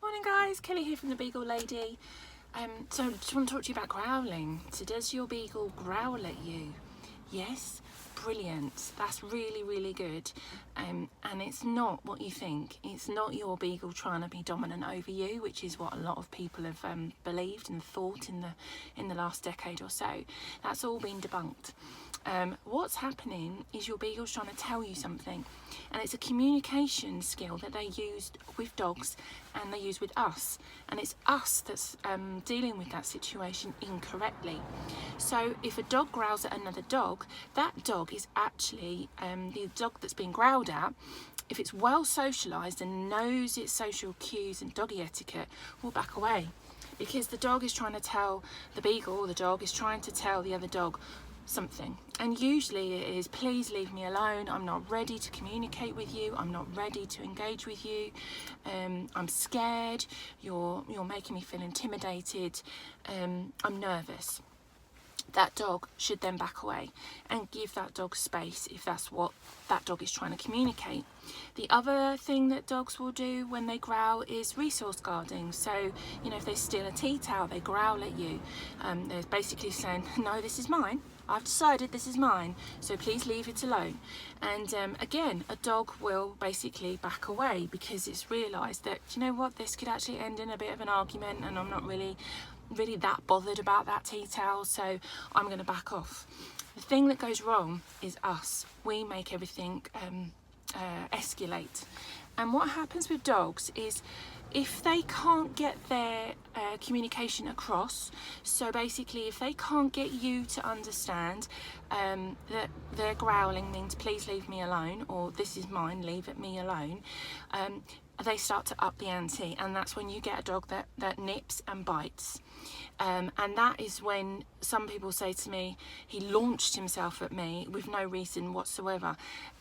Morning guys, Kelly here from the Beagle Lady. So I just want to talk to you about growling. So does your Beagle growl at you? Yes? Brilliant. That's really good. And it's not what you think. It's not your Beagle trying to be dominant over you, which is what a lot of people have believed and thought in the last decade or so. That's all been debunked. What's happening is your Beagle's trying to tell you something, and it's a communication skill that they use with dogs and they use with us, and it's us that's dealing with that situation incorrectly. So if a dog growls at another dog, that dog is actually the dog that's been growled at. If it's well socialised and knows its social cues and doggy etiquette, will back away, because the dog is trying to tell the Beagle, or the dog is trying to tell the other dog something, and usually it is, please leave me alone, I'm not ready to communicate with you, I'm not ready to engage with you, I'm scared, you're making me feel intimidated, I'm nervous. That dog should then back away and give that dog space if that's what that dog is trying to communicate. The other thing that dogs will do when they growl is resource guarding. So, you know, if they steal a tea towel, they growl at you. They're basically saying, no, this is mine. I've decided this is mine, so please leave it alone. And again, a dog will basically back away because it's realised that, you know what, this could actually end in a bit of an argument and I'm not really that bothered about that tea towel, so I'm going to back off. The thing that goes wrong is us. We make everything escalate. And what happens with dogs is, if they can't get their communication across, so basically if they can't get you to understand that their growling means please leave me alone, or this is mine, leave me alone, they start to up the ante, and that's when you get a dog that nips and bites. And that is when some people say to me, he launched himself at me with no reason whatsoever.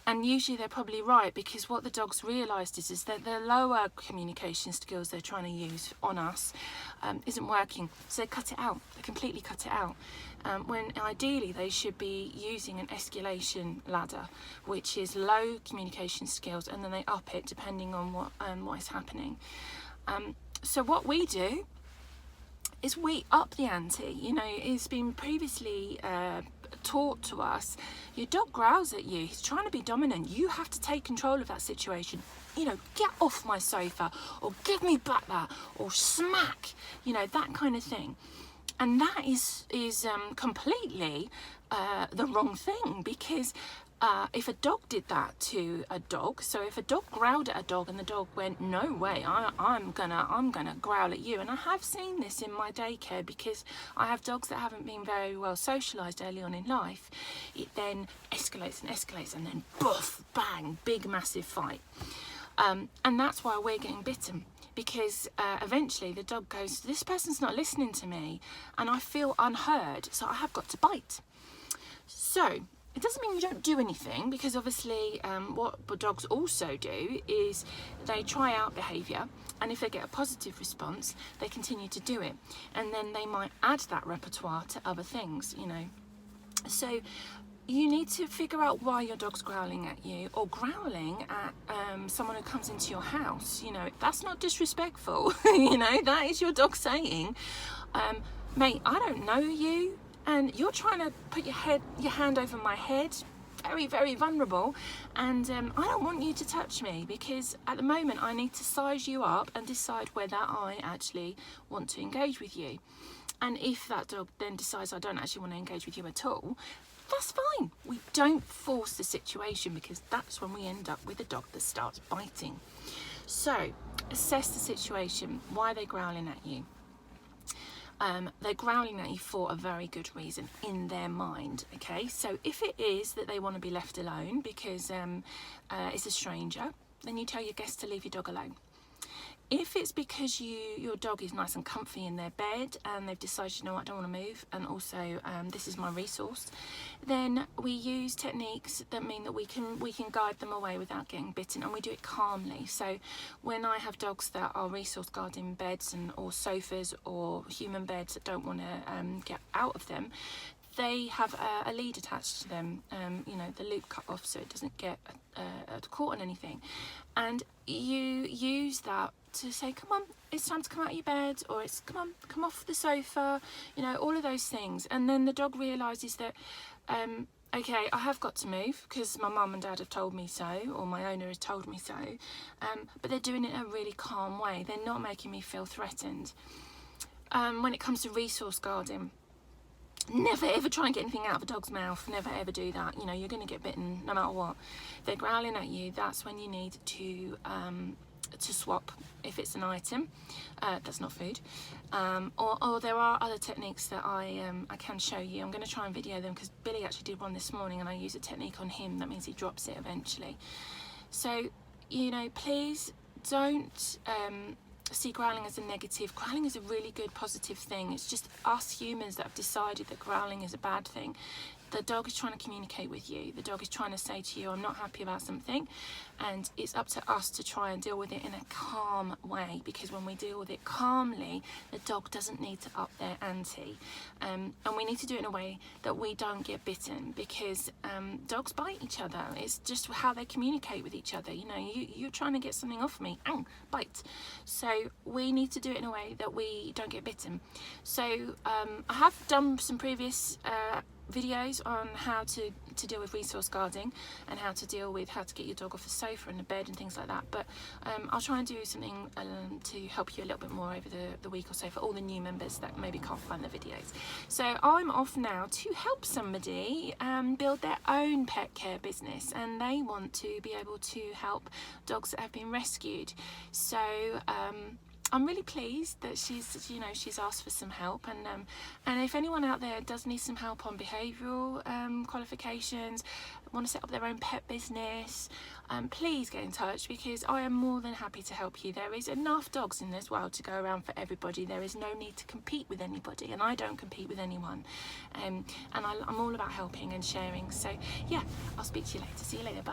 And usually they're probably right, because what the dog's realised is that the lower communication skills they're trying to use on us isn't working. So they cut it out, they completely cut it out. When ideally they should be using an escalation ladder, which is low communication skills, and then they up it depending on what is happening. So what we do is we up the ante. You know, it's been previously taught to us, your dog growls at you, he's trying to be dominant, you have to take control of that situation. You know, get off my sofa, or give me back that, or smack, you know, that kind of thing. And that is completely the wrong thing, because if a dog did that to a dog, so if a dog growled at a dog and the dog went, no way, I'm gonna growl at you, and I have seen this in my daycare because I have dogs that haven't been very well socialised early on in life, it then escalates and then boof, bang, big massive fight. And that's why we're getting bitten, because eventually the dog goes, this person's not listening to me and I feel unheard, so I have got to bite. So it doesn't mean you don't do anything, because obviously what dogs also do is they try out behaviour, and if they get a positive response, they continue to do it, and then they might add that repertoire to other things, you know. So you need to figure out why your dog's growling at you, or growling at someone who comes into your house. You know, that's not disrespectful. You know, that is your dog saying, mate, I don't know you, and you're trying to put your hand over my head, very vulnerable, and I don't want you to touch me, because at the moment I need to size you up and decide whether I actually want to engage with you. And if that dog then decides I don't actually want to engage with you at all, that's fine. We don't force the situation, because that's when we end up with a dog that starts biting. So assess the situation. Why are they growling at you? They're growling at you for a very good reason in their mind, okay? So if it is that they want to be left alone because it's a stranger, then you tell your guests to leave your dog alone. If it's because your dog is nice and comfy in their bed and they've decided, you know what, I don't want to move, and also this is my resource, then we use techniques that mean that we can guide them away without getting bitten, and we do it calmly. So when I have dogs that are resource guarding beds or sofas or human beds that don't want to get out of them, they have a lead attached to them, you know, the loop cut off so it doesn't get caught on anything, and you use that to say, come on, it's time to come out of your bed, or it's come off the sofa, you know, all of those things. And then the dog realizes that okay, I have got to move because my mum and dad have told me so, or my owner has told me so, but they're doing it in a really calm way. They're not making me feel threatened. When it comes to resource guarding, never ever try and get anything out of a dog's mouth. Never ever do that. You know, you're going to get bitten no matter what. If they're growling at you, that's when you need to swap if it's an item that's not food, or there are other techniques that I can show you. I'm going to try and video them because Billy actually did one this morning and I use a technique on him that means he drops it eventually. So, you know, please don't see growling as a negative. Growling is a really good positive thing. It's just us humans that have decided that growling is a bad thing. The dog is trying to communicate with you. The dog is trying to say to you, I'm not happy about something, and it's up to us to try and deal with it in a calm way, because when we deal with it calmly, the dog doesn't need to up their ante, and we need to do it in a way that we don't get bitten, because dogs bite each other. It's just how they communicate with each other. You know, you're trying to get something off me, bite. So we need to do it in a way that we don't get bitten. So I have done some previous videos on how to deal with resource guarding and how to get your dog off the sofa and the bed and things like that, but I'll try and do something to help you a little bit more over the week or so for all the new members that maybe can't find the videos. So I'm off now to help somebody build their own pet care business, and they want to be able to help dogs that have been rescued. So I'm really pleased that she's asked for some help, and if anyone out there does need some help on behavioural qualifications, want to set up their own pet business, please get in touch, because I am more than happy to help you. There is enough dogs in this world to go around for everybody. There is no need to compete with anybody, and I don't compete with anyone, and I'm all about helping and sharing. So yeah, I'll speak to you later. See you later. Bye.